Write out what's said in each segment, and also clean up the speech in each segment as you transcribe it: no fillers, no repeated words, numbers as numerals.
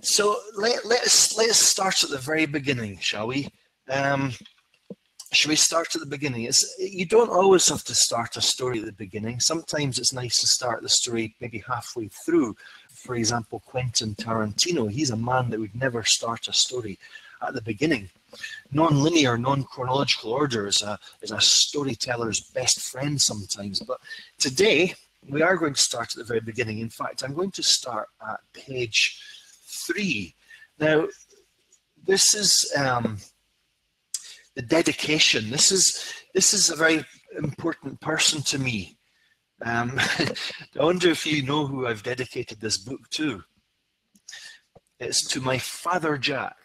So let's start at the very beginning, shall we? Should we start at the beginning? You don't always have to start a story at the beginning. Sometimes it's nice to start the story maybe halfway through. For example, Quentin Tarantino, he's a man that would never start a story at the beginning. Non-linear, non-chronological order is a storyteller's best friend sometimes. But today, we are going to start at the very beginning. In fact, I'm going to start at page 3. Now, this is the dedication. This is a very important person to me. I wonder if you know who I've dedicated this book to. It's to my father Jack.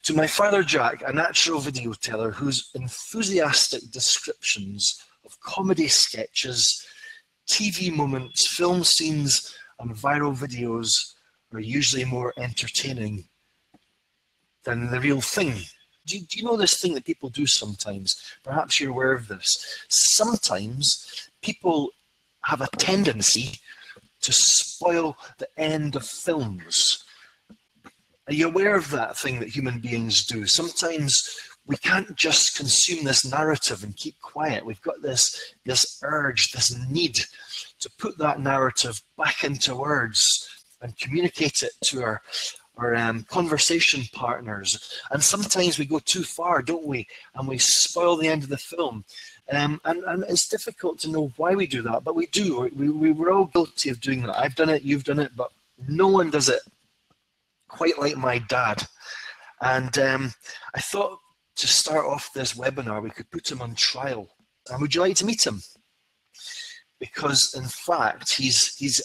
To my father Jack, a natural video teller whose enthusiastic descriptions of comedy sketches, TV moments, film scenes, and viral videos are usually more entertaining than the real thing. Do you know this thing that people do sometimes? Perhaps you're aware of this. Sometimes people have a tendency to spoil the end of films. Are you aware of that thing that human beings do? Sometimes we can't just consume this narrative and keep quiet. We've got this urge, this need to put that narrative back into words and communicate it to our conversation partners. And sometimes we go too far, don't we? And we spoil the end of the film. And it's difficult to know why we do that, but we do. We're all guilty of doing that. I've done it, you've done it, but no one does it quite like my dad. And I thought to start off this webinar, we could put him on trial. And would you like to meet him? Because in fact,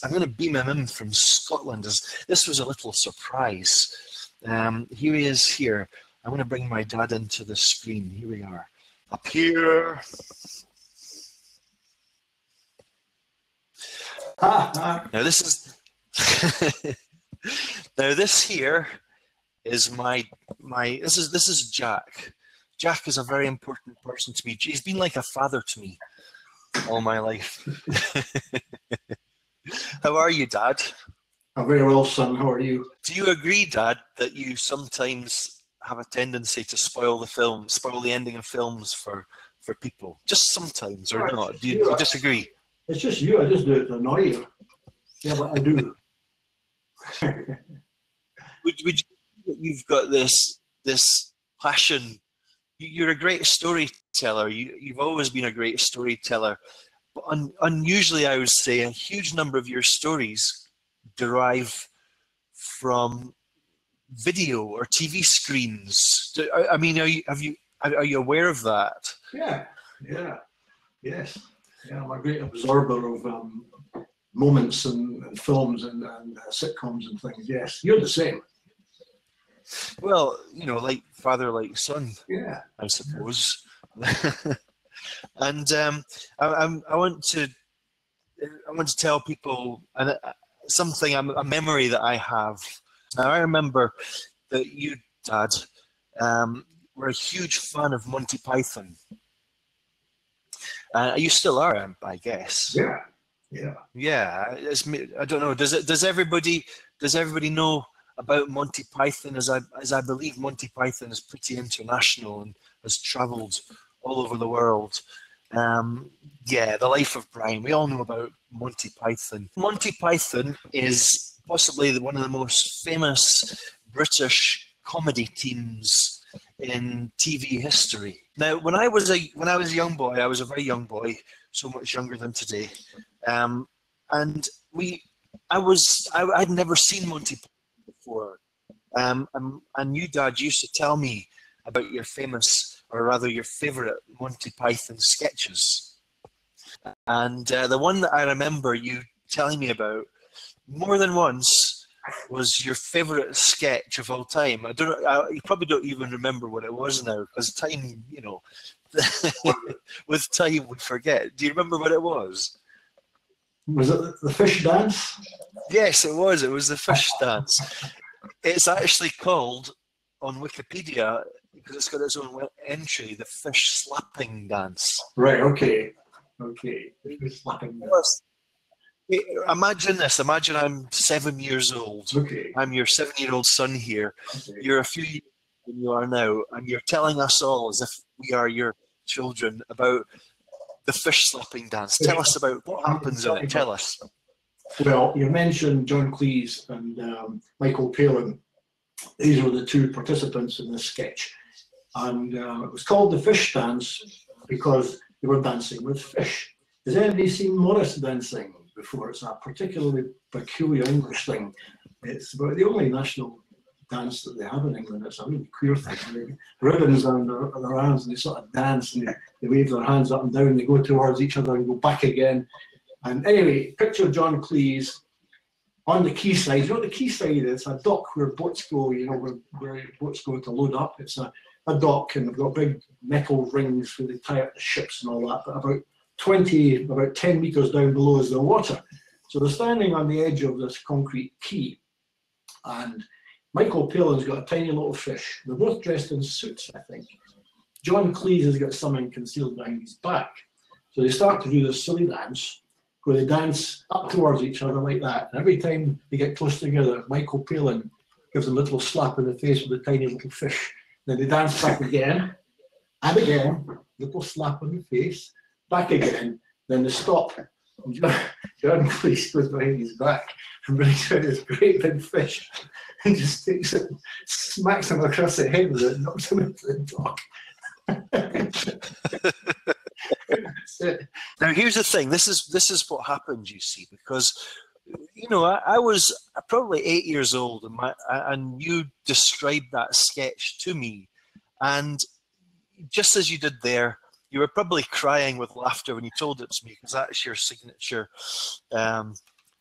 I'm going to beam him in from Scotland. This was a little surprise. Here he is here. I'm going to bring my dad into the screen. Here we are. Up here. Now this is now this here is this is Jack. Jack is a very important person to me. He's been like a father to me all my life. How are you, Dad? I'm very well, son. How are you? Do you agree, Dad, that you sometimes have a tendency to spoil the ending of films for people? Just sometimes, or not? Do you disagree? It's just you. I just do it to annoy you. Yeah, but I do. Would you? You've got this passion. You're a great storyteller. You've always been a great storyteller. But unusually, I would say, a huge number of your stories derive from video or TV screens. I mean, are you aware of that? Yeah. Yes. Yeah, I'm a great absorber of moments and films and sitcoms and things. Yes, you're the same. Well, like father, like son. Yeah, I suppose. And I want to tell people something, a memory that I have. Now, I remember that you, Dad, were a huge fan of Monty Python. You still are, I guess. Yeah. Yeah. I don't know. Does everybody know about Monty Python? As I believe Monty Python is pretty international and has travelled all over the world. Yeah, The Life of Brian. We all know about Monty Python. Monty Python is possibly one of the most famous British comedy teams in TV history. Now, when I was a young boy, I was a very young boy, so much younger than today, and I'd never seen Monty Python before, and you, Dad, used to tell me about your famous, or rather your favourite Monty Python sketches. And the one that I remember you telling me about more than once was your favourite sketch of all time. I don't know, you probably don't even remember what it was now, because time, with time we forget. Do you remember what it was? Was it the fish dance? Yes, it was. It was the fish dance. It's actually called, on Wikipedia, because it's got its own entry, the fish slapping dance. Right, okay. The fish slapping dance. Imagine this. Imagine I'm 7 years old. Okay. I'm your 7-year-old son here. Okay. You're a few years than you are now, and you're telling us all, as if we are your children, about the fish slapping dance. Tell us about what happens in it. Tell us. Well, you mentioned John Cleese and Michael Palin. These were the two participants in this sketch. And it was called the fish dance because they were dancing with fish. Has anybody seen Morris dancing before? It's a particularly peculiar English thing. It's about the only national dance that they have in England. It's a really queer thing. They ribbons on their hands and they sort of dance and they wave their hands up and down. They go towards each other and go back again. And anyway, picture John Cleese on the quayside. You know what the quayside is? It's a dock where boats go, you know, where boats go to load up. It's a dock and they've got big metal rings where they tie up the ships and all that. But about 10 meters down below is the water. So they're standing on the edge of this concrete quay. And Michael Palin's got a tiny little fish. They're both dressed in suits, I think. John Cleese has got something concealed behind his back. So they start to do this silly dance where they dance up towards each other like that. And every time they get close together, Michael Palin gives them a little slap in the face with a tiny little fish. Then they dance back again and again, little slap on the face, back again. Then they stop. And John Cleese goes behind his back and brings out this great big fish and just takes it, smacks him across the head with it, and knocks him into the dock. Now here's the thing. This is what happened, you see, because you know I was probably 8 years old, and you described that sketch to me, and just as you did there, you were probably crying with laughter when you told it to me, because that's your signature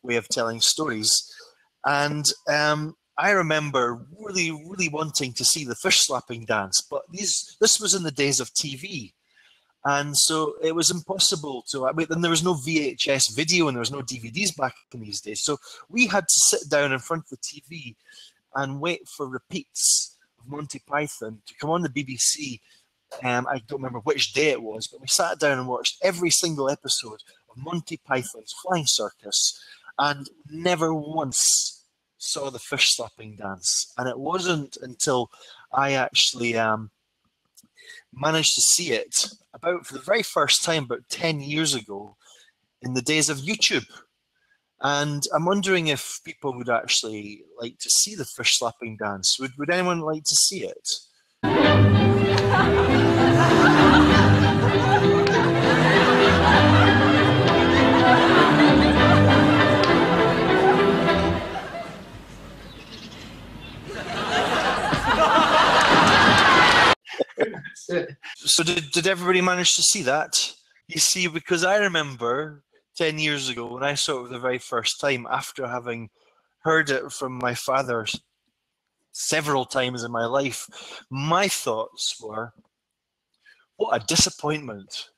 way of telling stories. And I remember really, really wanting to see the fish slapping dance, but this was in the days of TV. And so it was impossible to, and there was no VHS video and there was no DVDs back in these days. So we had to sit down in front of the TV and wait for repeats of Monty Python to come on the BBC. I don't remember which day it was, but we sat down and watched every single episode of Monty Python's Flying Circus and never once saw the fish slapping dance. And it wasn't until I actually managed to see it for the very first time about 10 years ago in the days of YouTube. And I'm wondering if people would actually like to see the fish slapping dance. Would anyone like to see it? So did everybody manage to see that? You see, because I remember 10 years ago when I saw it for the very first time, after having heard it from my father several times in my life, my thoughts were, what a disappointment.